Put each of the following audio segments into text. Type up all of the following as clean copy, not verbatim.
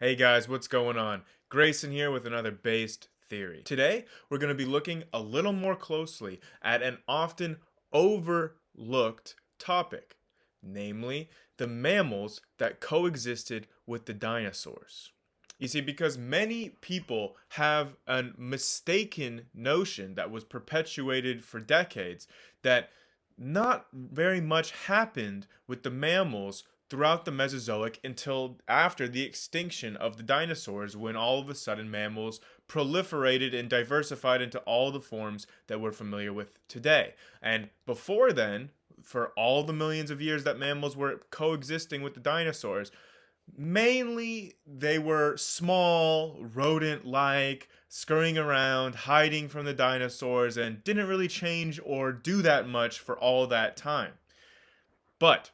Hey guys, what's going on? Grayson here with another based theory. Today, we're going to be looking a little more closely at an often overlooked topic, namely the mammals that coexisted with the dinosaurs. You see, because many people have a mistaken notion that was perpetuated for decades that not very much happened with the mammals throughout the Mesozoic until after the extinction of the dinosaurs, when all of a sudden mammals proliferated and diversified into all the forms that we're familiar with today. And before then, for all the millions of years that mammals were coexisting with the dinosaurs, mainly they were small, rodent like, scurrying around, hiding from the dinosaurs, and didn't really change or do that much for all that time. But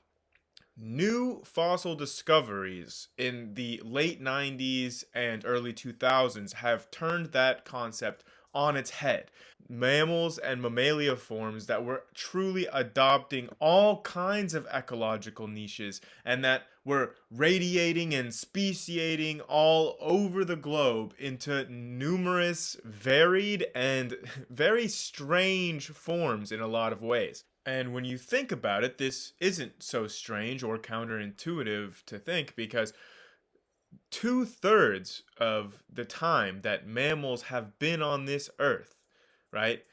new fossil discoveries in the late 90s and early 2000s have turned that concept on its head. Mammals and mammaliaformes that were truly adopting all kinds of ecological niches and that were radiating and speciating all over the globe into numerous, varied, and very strange forms in a lot of ways. And when you think about it, this isn't so strange or counterintuitive to think, because two-thirds of the time that mammals have been on this earth, right,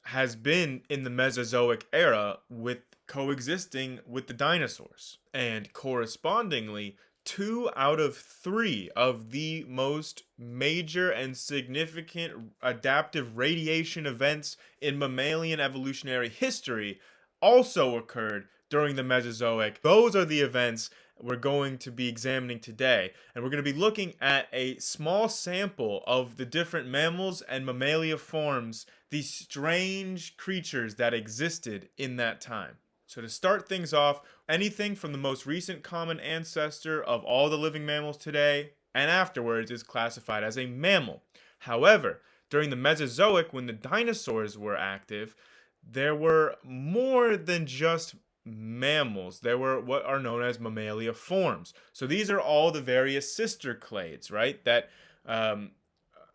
has been in the Mesozoic era with coexisting with the dinosaurs. And correspondingly, 2 out of 3 of the most major and significant adaptive radiation events in mammalian evolutionary history also occurred during the Mesozoic. Those are the events we're going to be examining today, and we're going to be looking at a small sample of the different mammals and mammaliaformes, these strange creatures that existed in that time. So to start things off, anything from the most recent common ancestor of all the living mammals today and afterwards is classified as a mammal. However, during the Mesozoic, when the dinosaurs were active, there were more than just mammals. There were what are known as mammaliaformes. So these are all the various sister clades, right, that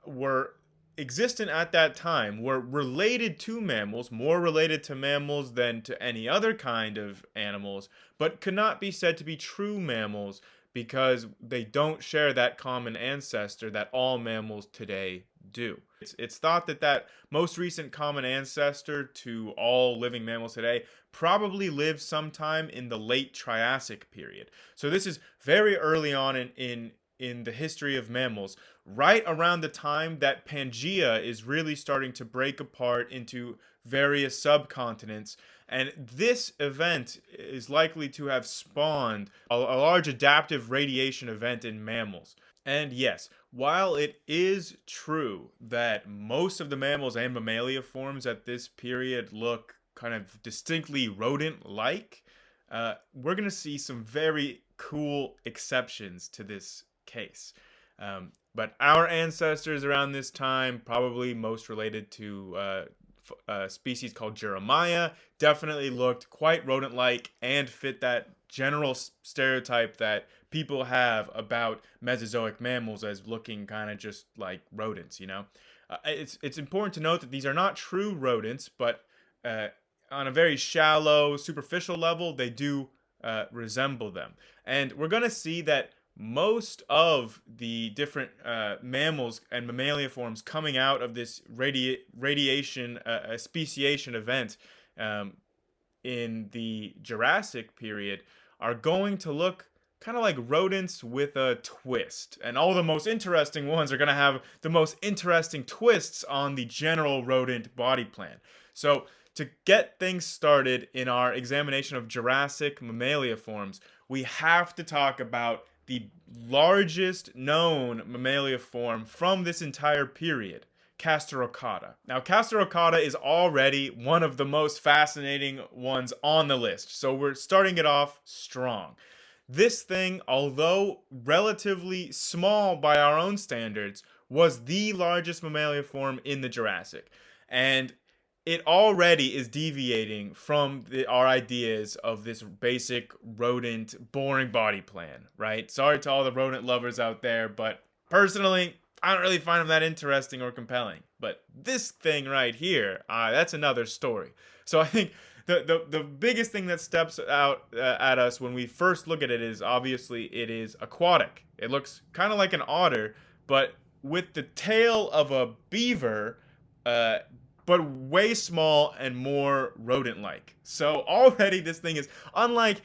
were existent at that time, were related to mammals, more related to mammals than to any other kind of animals, but could not be said to be true mammals because they don't share that common ancestor that all mammals today do. It's thought that that most recent common ancestor to all living mammals today probably lived sometime in the late Triassic period. So this is very early on in the history of mammals, right around the time that Pangea is really starting to break apart into various subcontinents. And this event is likely to have spawned a large adaptive radiation event in mammals. And yes, while it is true that most of the mammals and mammaliaforms at this period look kind of distinctly rodent-like, we're going to see some very cool exceptions to this case. But our ancestors around this time, probably most related to a species called Jeremiah, definitely looked quite rodent-like and fit that general stereotype that people have about Mesozoic mammals as looking kind of just like rodents, you know? It's important to note that these are not true rodents, but on a very shallow, superficial level, they do resemble them. And we're going to see that most of the different mammals and mammaliaforms coming out of this radiation speciation event in the Jurassic period are going to look kind of like rodents with a twist. And all the most interesting ones are going to have the most interesting twists on the general rodent body plan. So to get things started in our examination of Jurassic mammaliaforms, we have to talk about the largest known mammaliaform from this entire period, Castorocata. Now, Castorocata is already one of the most fascinating ones on the list, so we're starting it off strong. This thing, although relatively small by our own standards, was the largest mammaliaform in the Jurassic. And it already is deviating from our ideas of this basic rodent boring body plan, right? Sorry to all the rodent lovers out there, but personally, I don't really find them that interesting or compelling. But this thing right here, that's another story. So I think the biggest thing that steps out at us when we first look at it is obviously it is aquatic. It looks kind of like an otter, but with the tail of a beaver, uh, but way small and more rodent-like. So already this thing is unlike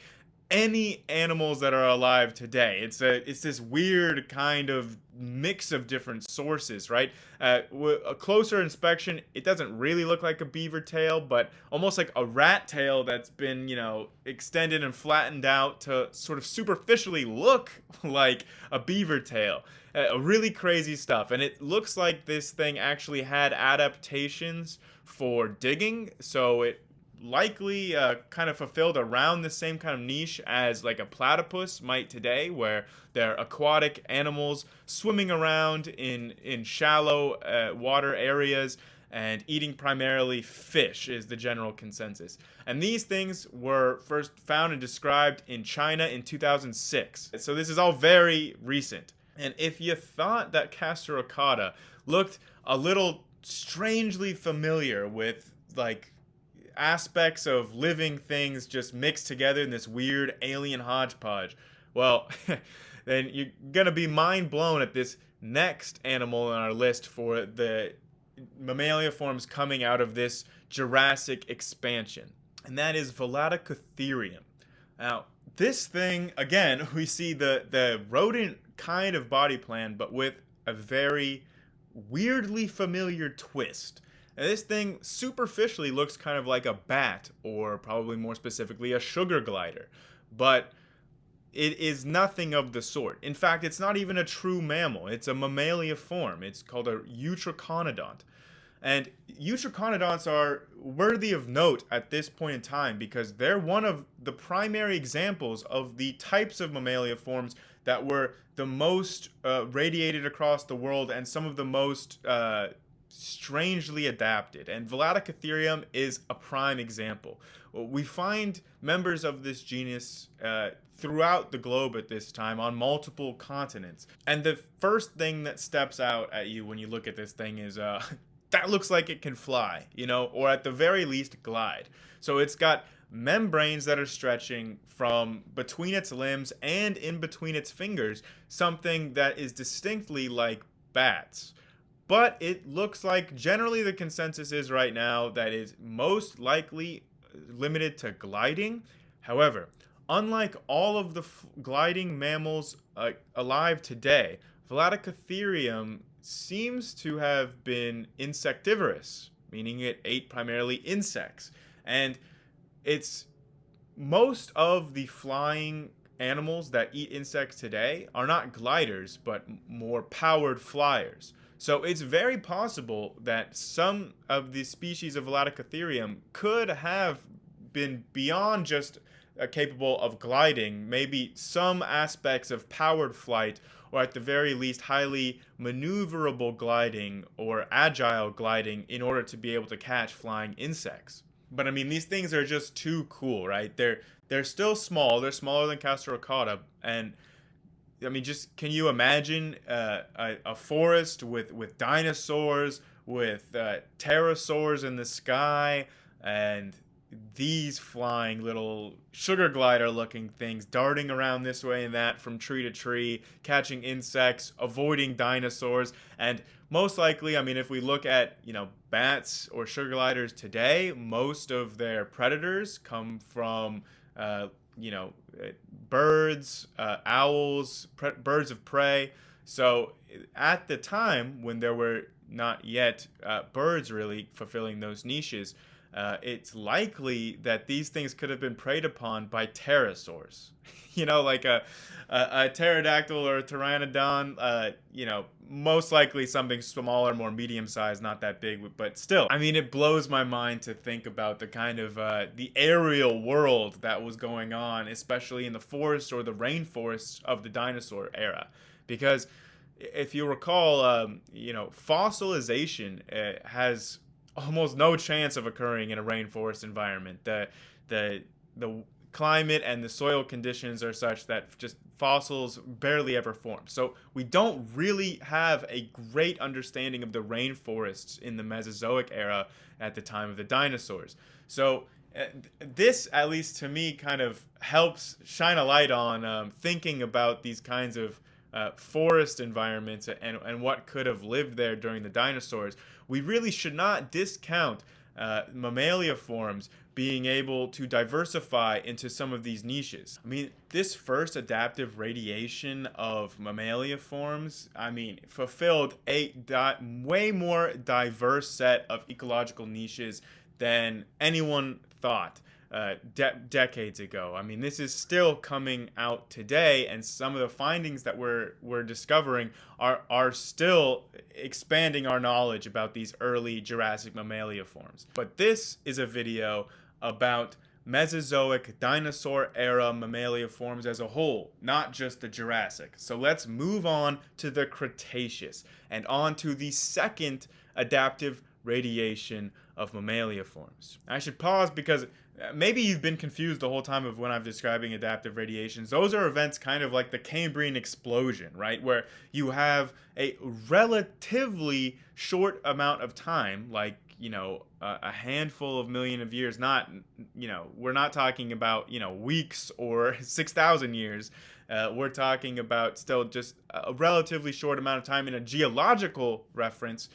any animals that are alive today. It's this weird kind of mix of different sources, right? With a closer inspection, it doesn't really look like a beaver tail, but almost like a rat tail that's been, extended and flattened out to sort of superficially look like a beaver tail. Really crazy stuff, and it looks like this thing actually had adaptations for digging, so it likely kind of fulfilled around the same kind of niche as like a platypus might today, where they're aquatic animals swimming around in shallow water areas and eating primarily fish is the general consensus. And these things were first found and described in China in 2006. So this is all very recent. And if you thought that Casterocata looked a little strangely familiar with like aspects of living things just mixed together in this weird alien hodgepodge, well, then you're gonna be mind blown at this next animal on our list for the mammaliaforms coming out of this Jurassic expansion, and that is Velaticotherium. Now, this thing, again, we see the rodent kind of body plan, but with a very weirdly familiar twist. And this thing superficially looks kind of like a bat, or probably more specifically a sugar glider, but it is nothing of the sort. In fact, it's not even a true mammal. It's a mammaliaform. It's called a eutriconodont. And eutriconodonts are worthy of note at this point in time because they're one of the primary examples of the types of mammaliaforms that were the most radiated across the world and some of the most strangely adapted. And Velaticotherium is a prime example. We find members of this genus throughout the globe at this time on multiple continents. And the first thing that steps out at you when you look at this thing is that looks like it can fly, or at the very least glide. So it's got membranes that are stretching from between its limbs and in between its fingers, something that is distinctly like bats. But it looks like generally the consensus is right now that is most likely limited to gliding. However, unlike all of the gliding mammals alive today, Velaticotherium seems to have been insectivorous, meaning it ate primarily insects. And it's most of the flying animals that eat insects today are not gliders, but more powered flyers. So it's very possible that some of the species of Velaticotherium could have been beyond just capable of gliding, maybe some aspects of powered flight, or at the very least highly maneuverable gliding or agile gliding in order to be able to catch flying insects. But I mean, these things are just too cool, right? They're still small. They're smaller than Casterocata, and I mean, just can you imagine a forest with dinosaurs, with pterosaurs in the sky, and these flying little sugar glider looking things darting around this way and that from tree to tree, catching insects, avoiding dinosaurs, and most likely, I mean, if we look at, bats or sugar gliders today, most of their predators come from, birds, owls, birds of prey. So at the time when there were not yet birds really fulfilling those niches, it's likely that these things could have been preyed upon by pterosaurs. Like a pterodactyl or a pteranodon, most likely something smaller, more medium-sized, not that big, but still. I mean, it blows my mind to think about the kind of the aerial world that was going on, especially in the forests or the rainforests of the dinosaur era. Because if you recall, fossilization has almost no chance of occurring in a rainforest environment. The the climate and the soil conditions are such that just fossils barely ever form. So we don't really have a great understanding of the rainforests in the Mesozoic era at the time of the dinosaurs. So this, at least to me, kind of helps shine a light on thinking about these kinds of forest environments and what could have lived there during the dinosaurs. We really should not discount mammaliaformes being able to diversify into some of these niches. I mean, this first adaptive radiation of mammaliaformes, fulfilled a way more diverse set of ecological niches than anyone thought decades ago. I mean, this is still coming out today, and some of the findings that we're discovering are still expanding our knowledge about these early Jurassic mammaliaforms. But this is a video about Mesozoic dinosaur era mammaliaforms as a whole, not just the Jurassic. So let's move on to the Cretaceous and on to the second adaptive radiation of mammaliaforms. I should pause because maybe you've been confused the whole time of when I'm describing adaptive radiations. Those are events kind of like the Cambrian explosion, right? Where you have a relatively short amount of time, like, a handful of million of years, not, we're not talking about, weeks or 6,000 years. We're talking about still just a relatively short amount of time in a geological reference,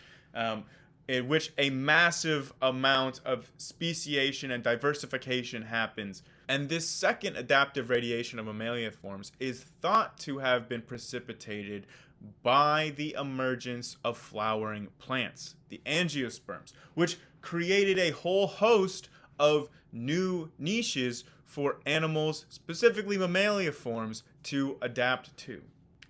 in which a massive amount of speciation and diversification happens. And this second adaptive radiation of mammaliaforms is thought to have been precipitated by the emergence of flowering plants, the angiosperms, which created a whole host of new niches for animals, specifically mammaliaforms, to adapt to.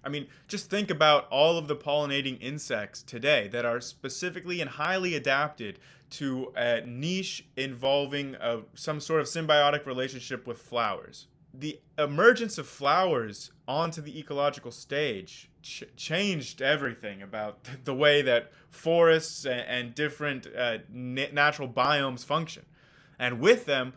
I mean, just think about all of the pollinating insects today that are specifically and highly adapted to a niche involving some sort of symbiotic relationship with flowers. The emergence of flowers onto the ecological stage changed everything about the way that forests and different natural biomes function. And with them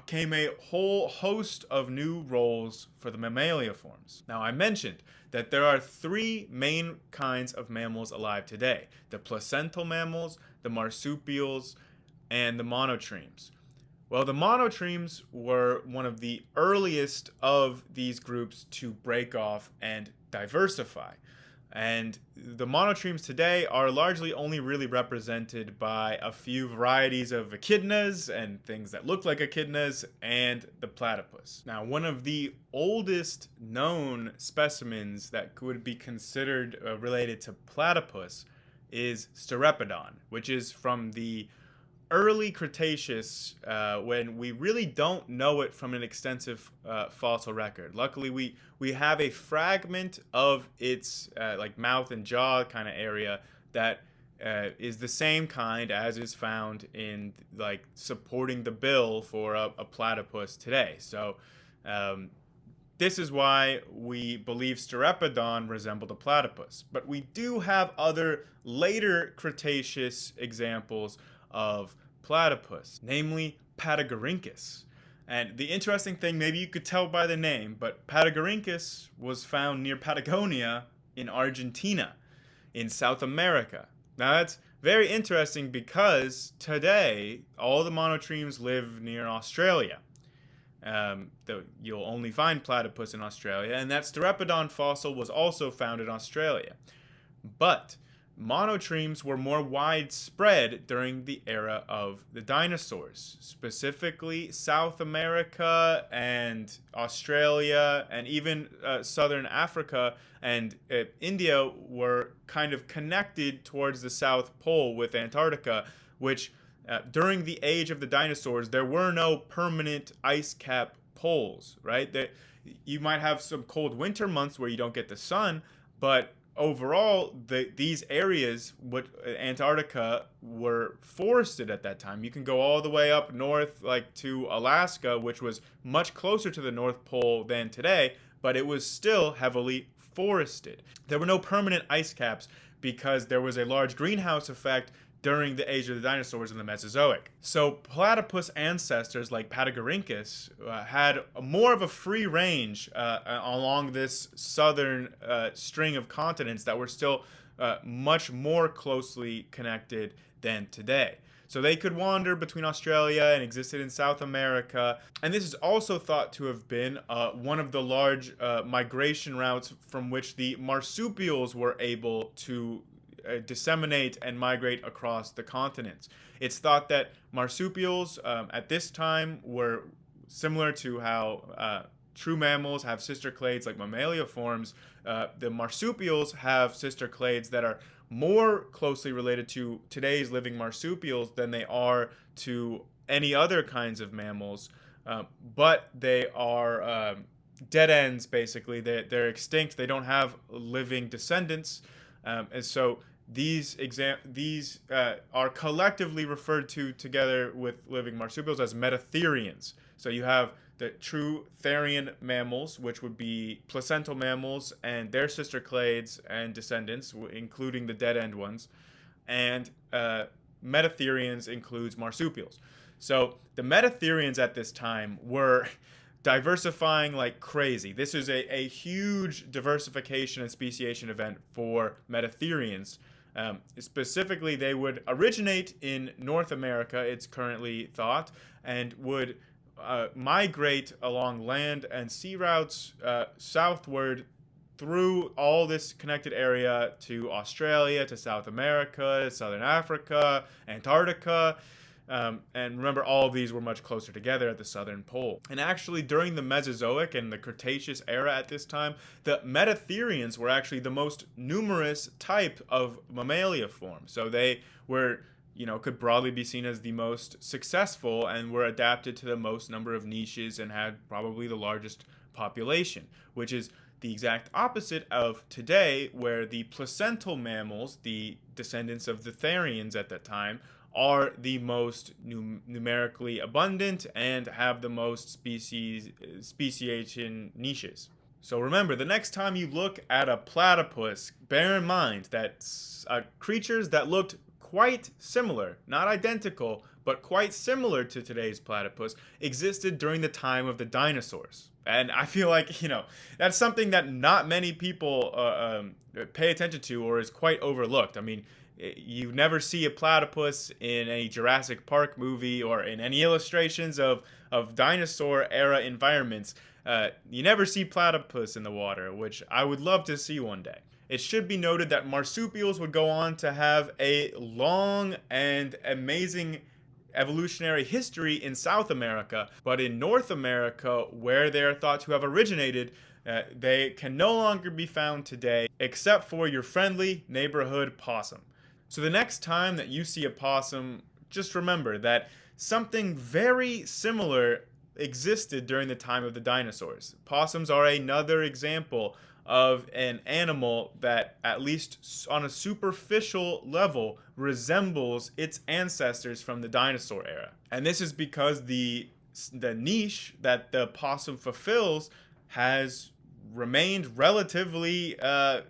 came a whole host of new roles for the mammaliaforms. Now, I mentioned that there are three main kinds of mammals alive today: the placental mammals, the marsupials, and the monotremes. Well, the monotremes were one of the earliest of these groups to break off and diversify. And the monotremes today are largely only really represented by a few varieties of echidnas and things that look like echidnas and the platypus. Now, one of the oldest known specimens that could be considered related to platypus is Steropodon, which is from the early Cretaceous, when we really don't know it from an extensive fossil record. Luckily, we have a fragment of its like mouth and jaw kind of area that is the same kind as is found in like supporting the bill for a platypus today. So this is why we believe Steropodon resembled a platypus. But we do have other later Cretaceous examples of platypus, namely Patagorhynchus. And the interesting thing, maybe you could tell by the name, but Patagorhynchus was found near Patagonia in Argentina, in South America. Now that's very interesting because today all the monotremes live near Australia. You'll only find platypus in Australia, and that Steropodon fossil was also found in Australia. But monotremes were more widespread during the era of the dinosaurs. Specifically, South America and Australia and even southern Africa and India were kind of connected towards the South Pole with Antarctica, which during the age of the dinosaurs, there were no permanent ice cap poles, right? You might have some cold winter months where you don't get the sun, but overall, these areas, Antarctica, were forested at that time. You can go all the way up north, like to Alaska, which was much closer to the North Pole than today, but it was still heavily forested. There were no permanent ice caps because there was a large greenhouse effect during the age of the dinosaurs in the Mesozoic. So platypus ancestors like Patagorhynchus had more of a free range along this southern string of continents that were still much more closely connected than today. So they could wander between Australia and existed in South America. And this is also thought to have been one of the large migration routes from which the marsupials were able to disseminate and migrate across the continents. It's thought that marsupials at this time were similar to how true mammals have sister clades like mammaliaformes. The marsupials have sister clades that are more closely related to today's living marsupials than they are to any other kinds of mammals, but they are dead ends basically. They're extinct. They don't have living descendants, and so these are collectively referred to together with living marsupials as metatherians. So you have the true therian mammals, which would be placental mammals and their sister clades and descendants, including the dead end ones, and metatherians includes marsupials. So the metatherians at this time were diversifying like crazy. This is a huge diversification and speciation event for metatherians. Specifically, they would originate in North America, it's currently thought, and would migrate along land and sea routes southward through all this connected area to Australia, to South America, Southern Africa, Antarctica. And remember, all of these were much closer together at the southern pole. And actually, during the Mesozoic and the Cretaceous era at this time, the metatherians were actually the most numerous type of mammaliaform. So they were, could broadly be seen as the most successful and were adapted to the most number of niches and had probably the largest population, which is the exact opposite of today, where the placental mammals, the descendants of the therians at that time, are the most numerically abundant and have the most speciation niches. So remember, the next time you look at a platypus, bear in mind that creatures that looked quite similar, not identical, but quite similar to today's platypus, existed during the time of the dinosaurs. And I feel like, that's something that not many people pay attention to or is quite overlooked. I mean, you never see a platypus in a Jurassic Park movie or in any illustrations of dinosaur era environments. You never see platypus in the water, which I would love to see one day. It should be noted that marsupials would go on to have a long and amazing evolutionary history in South America, but in North America, where they are thought to have originated, they can no longer be found today, except for your friendly neighborhood possum. So the next time that you see a possum, just remember that something very similar existed during the time of the dinosaurs. Possums are another example of an animal that, at least on a superficial level, resembles its ancestors from the dinosaur era. And this is because the niche that the possum fulfills has remained relatively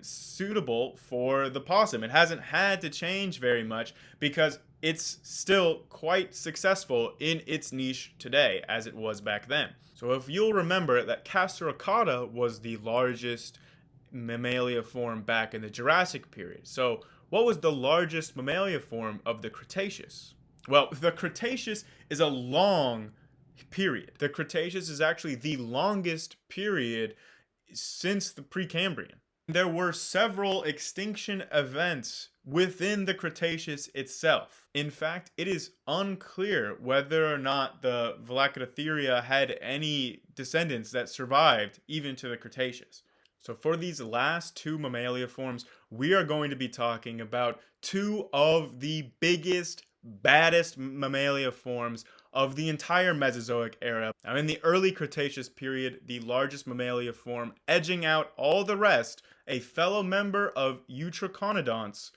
suitable for the possum. It hasn't had to change very much because it's still quite successful in its niche today as it was back then. So if you'll remember that Casteracata was the largest mammaliaform back in the Jurassic period. So what was the largest mammaliaform of the Cretaceous? Well, the Cretaceous is a long period. The Cretaceous is actually the longest period since the Precambrian. There were several extinction events within the Cretaceous itself. In fact, it is unclear whether or not the Velociraptor had any descendants that survived even to the Cretaceous. So for these last two mammaliaforms, we are going to be talking about two of the biggest, baddest mammaliaforms of the entire Mesozoic era. Now, in the early Cretaceous period, the largest mammaliaform, edging out all the rest, a fellow member of Eutriconodonts,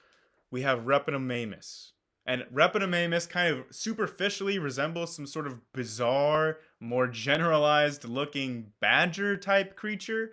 we have Repenomamus. And Repenomamus kind of superficially resembles some sort of bizarre, more generalized looking badger type creature.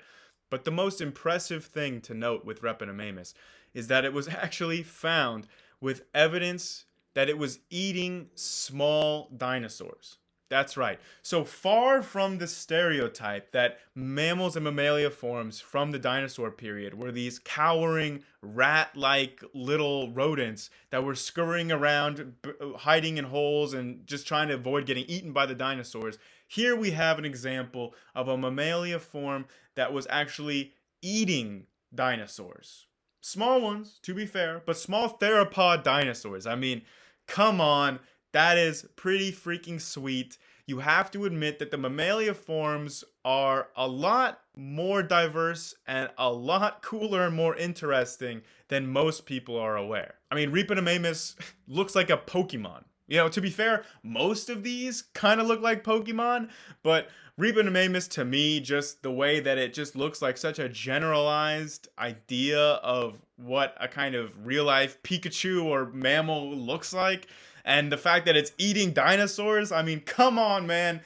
But the most impressive thing to note with Repenomamus is that it was actually found with evidence that it was eating small dinosaurs. That's right. So far from the stereotype that mammals and mammaliaforms from the dinosaur period were these cowering, rat like little rodents that were scurrying around, hiding in holes, and just trying to avoid getting eaten by the dinosaurs, here we have an example of a mammaliaform that was actually eating dinosaurs. Small ones, to be fair, but small theropod dinosaurs. I mean, come on, that is pretty freaking sweet. You have to admit that the mammaliaforms are a lot more diverse and a lot cooler and more interesting than most people are aware. I mean, Repenomamus looks like a Pokemon. You know, to be fair, most of these kind of look like Pokemon, but Repenomamus, to me, just the way that it just looks like such a generalized idea of what a kind of real life Pikachu or mammal looks like, and the fact that it's eating dinosaurs, I mean, come on, man.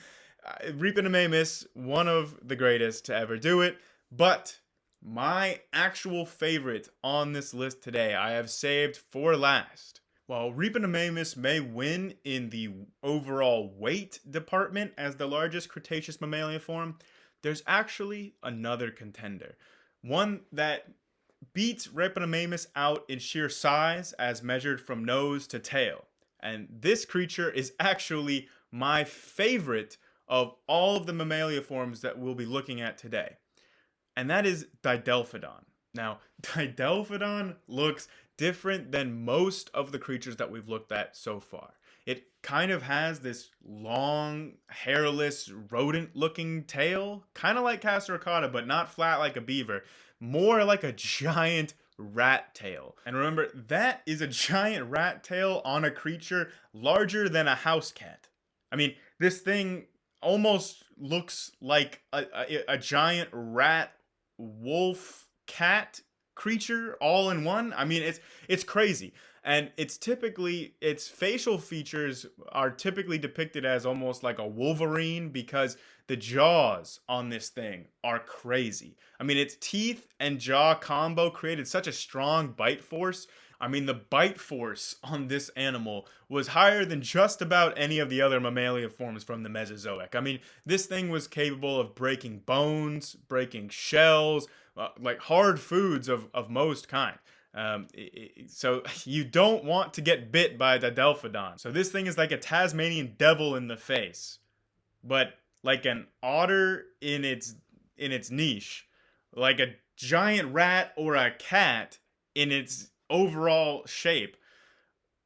Repenomamus, one of the greatest to ever do it, but my actual favorite on this list today, I have saved for last. While Repenomamus may win in the overall weight department as the largest Cretaceous mammaliaform, there's actually another contender. One that beats Repenomamus out in sheer size as measured from nose to tail. And this creature is actually my favorite of all of the mammaliaforms that we'll be looking at today. And that is Didelphodon. Now, Didelphodon looks different than most of the creatures that we've looked at so far. It kind of has this long, hairless, rodent-looking tail, kind of like Castericata, but not flat like a beaver, more like a giant rat tail. And remember, that is a giant rat tail on a creature larger than a house cat. I mean, this thing almost looks like a giant rat, wolf, cat creature all in one. I mean, it's crazy. And its facial features are typically depicted as almost like a Wolverine because the jaws on this thing are crazy. I mean, its teeth and jaw combo created such a strong bite force. I mean, the bite force on this animal was higher than just about any of the other mammaliaforms from the Mesozoic. I mean, this thing was capable of breaking bones, breaking shells, like hard foods of most kind. So you don't want to get bit by a Didelphodon. So this thing is like a Tasmanian devil in the face, but like an otter in its niche, like a giant rat or a cat in its overall shape,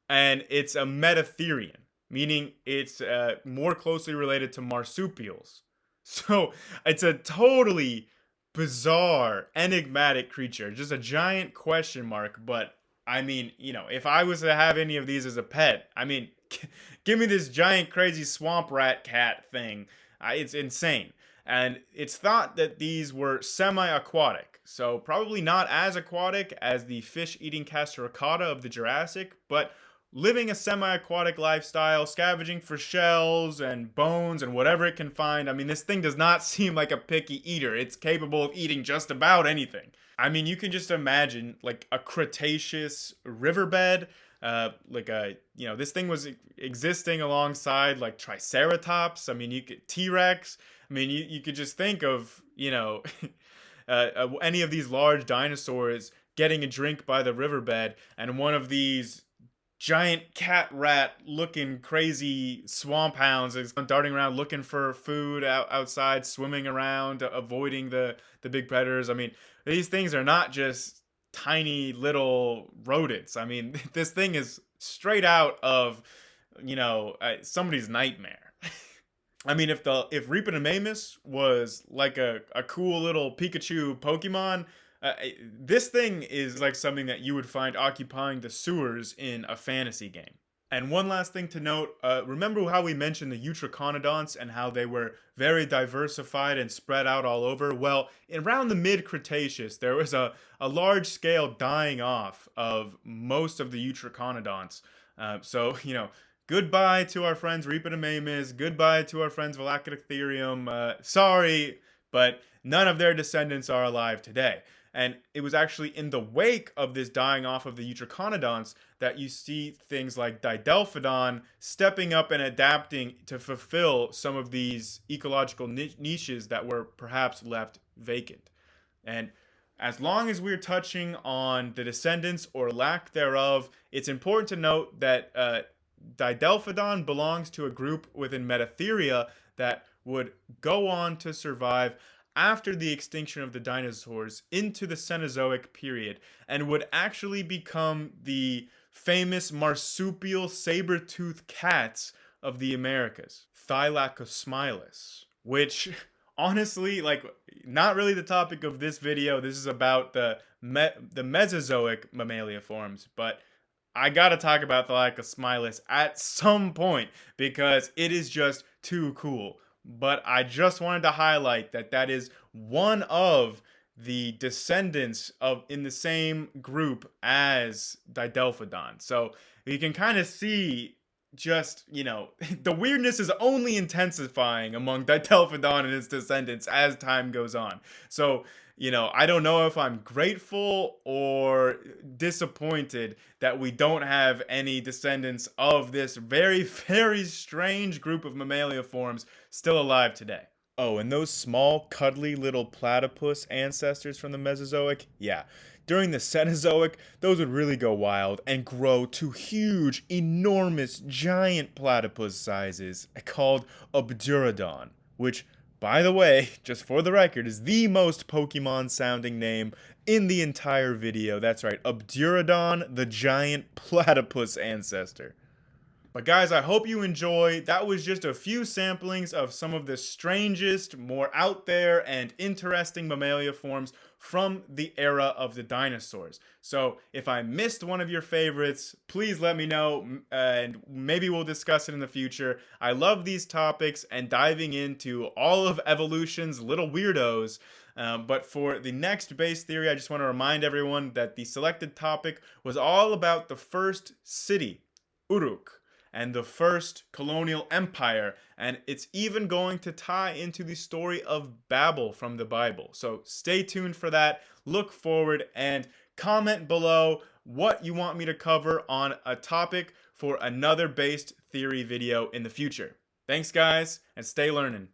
and it's a metatherian, meaning it's more closely related to marsupials. So it's a totally bizarre, enigmatic creature, just a giant question mark. But I mean, you know, if I was to have any of these as a pet, I mean, give me this giant crazy swamp rat cat thing. It's insane. And it's thought that these were semi-aquatic, so probably not as aquatic as the fish-eating Castericata of the Jurassic, but living a semi-aquatic lifestyle, scavenging for shells and bones and whatever it can find. I mean, this thing does not seem like a picky eater. It's capable of eating just about anything. I mean, you can just imagine like a Cretaceous riverbed, this thing was existing alongside like Triceratops. I mean, you could T-Rex. I mean, you could just think of, any of these large dinosaurs getting a drink by the riverbed, and one of these giant cat rat looking crazy swamp hounds is darting around looking for food outside, swimming around, avoiding the big predators. I mean, these things are not just tiny little rodents. I mean, this thing is straight out of, somebody's nightmare. I mean, if Repenomamus was like a cool little Pikachu Pokemon, this thing is like something that you would find occupying the sewers in a fantasy game. And one last thing to note, remember how we mentioned the Eutriconodonts and how they were very diversified and spread out all over? Well, around the mid-Cretaceous, there was a large-scale dying off of most of the Eutriconodonts. Goodbye to our friends Repenomamus, goodbye to our friends Velociraptorium. Sorry, but none of their descendants are alive today. And it was actually in the wake of this dying off of the Eutriconodonts that you see things like Didelphodon stepping up and adapting to fulfill some of these ecological niches that were perhaps left vacant. And as long as we're touching on the descendants or lack thereof, it's important to note that Didelphodon belongs to a group within Metatheria that would go on to survive after the extinction of the dinosaurs into the Cenozoic period and would actually become the famous marsupial saber-toothed cats of the Americas, Thylacosmilus, which honestly, like, not really the topic of this video. This is about the Mesozoic mammaliaformes, but I gotta talk about Thylacosmilus at some point because it is just too cool. But I just wanted to highlight that that is one of the descendants of in the same group as Didelphodon. So you can kind of see just, the weirdness is only intensifying among Didelphodon and its descendants as time goes on. So, I don't know if I'm grateful or disappointed that we don't have any descendants of this very, very strange group of mammaliaforms still alive today. Oh, and those small, cuddly little platypus ancestors from the Mesozoic? Yeah. During the Cenozoic, those would really go wild and grow to huge, enormous, giant platypus sizes called Obdurodon, which, by the way, just for the record, is the most Pokemon-sounding name in the entire video. That's right, Obdurodon, the giant platypus ancestor. But guys, I hope you enjoyed. That was just a few samplings of some of the strangest, more out there, and interesting mammaliaforms from the era of the dinosaurs. So if I missed one of your favorites, please let me know, and maybe we'll discuss it in the future. I love these topics and diving into all of evolution's little weirdos. But for the next base theory, I just want to remind everyone that the selected topic was all about the first city, Uruk, and the first colonial empire, and it's even going to tie into the story of Babel from the Bible. So stay tuned for that, look forward, and comment below what you want me to cover on a topic for another based theory video in the future. Thanks guys, and stay learning.